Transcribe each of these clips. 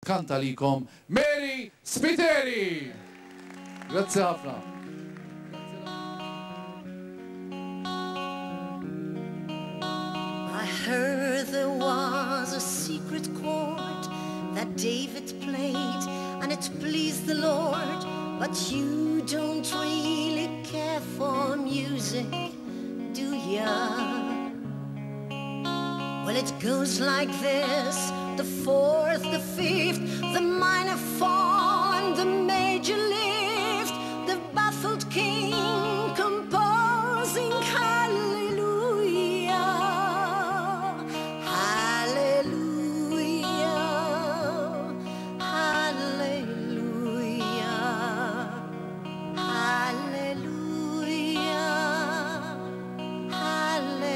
kanta likom Mary Spiteri. Grazzi ħafna. I heard there was a secret chord that David played and it pleased the Lord, but you don't really care for music, do ya? Well, it goes like this: the fourth, the fifth, the minor fall and the major lift, the baffled king composing hallelujah, hallelujah, hallelujah, hallelujah, hallelujah.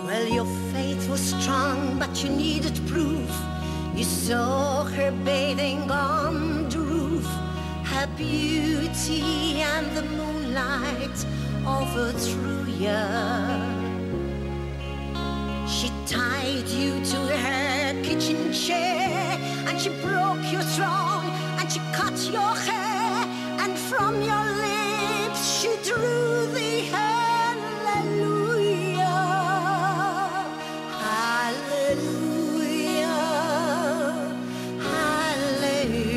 Well, your faith was strong, but you needed proof. You saw her bathing on the roof, her beauty and the moonlight overthrew ya. She tied you to her kitchen chair, and she broke your throne, and she cut your hair, and from your lips she drew the hallelujah, hallelujah, hallelujah,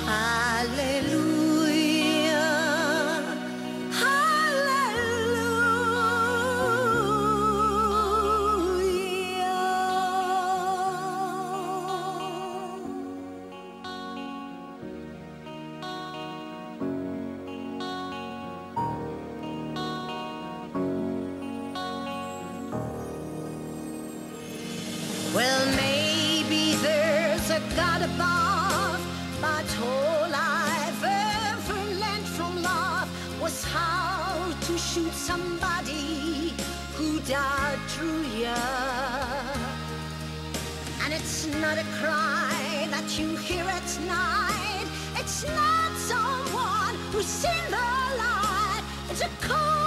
hallelujah, Well, maybe there's a God above, but all I've ever learned from love was how to shoot somebody who died through ya. And it's not a cry that you hear at night, it's not someone who's in the light, it's a call